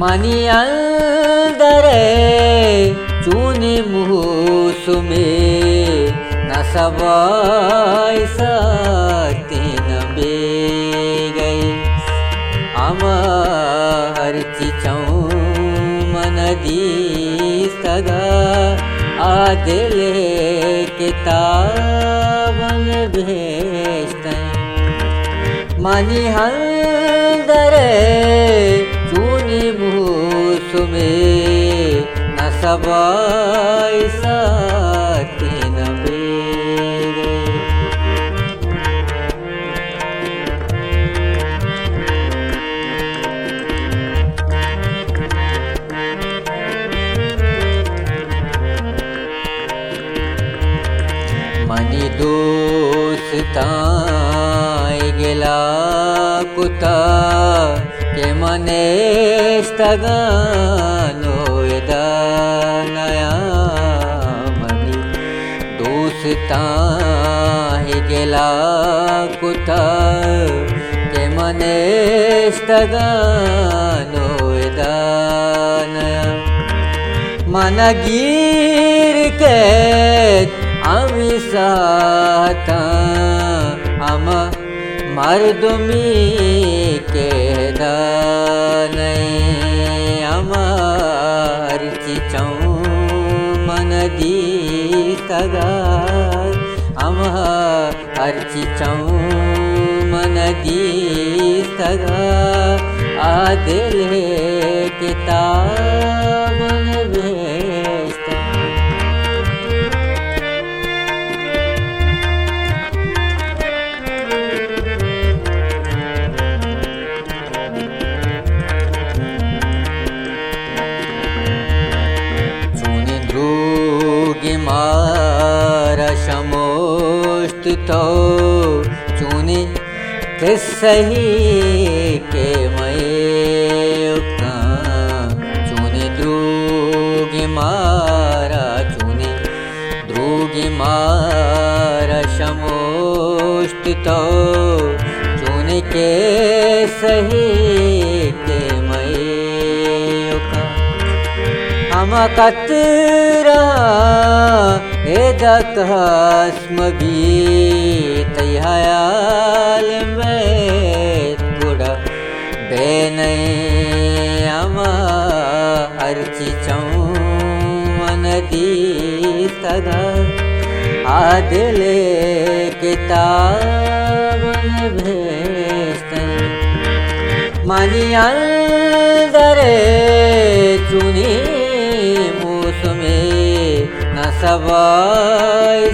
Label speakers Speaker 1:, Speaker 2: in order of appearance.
Speaker 1: money अंदरे चूनी मुसुमे न सबाई तीन बे गई अमर चिचौ मन दी सगा आदिले किताबन भेजते मनी हंदरे चूनी मुसुमे न सबाई तीन बे गई मनी दोस्ताय गेला कुता के मने स्तगानो नया मनी दोस्ताय गेला कुता के मने स्तगानो नया मन गिर के आमी साता हम मर्दमी के दाने अमर चिचौ मन दी तगा अमर चिचौ मन दी तगा आदिले किताबन भेजता मारा समोस्त तो चूने के सही के मैं चूने द्रोगी मारा चूने द्रोगी मारा समोस्त तो चूने के सही के मैं हम कतरा एदकस्म भी तैयाल में गुड़ा बेने हम अर्चिचौ मन दी तगा आदिले किताबन भेजते मनी अंदरे चुनी मुसुमे न सबाई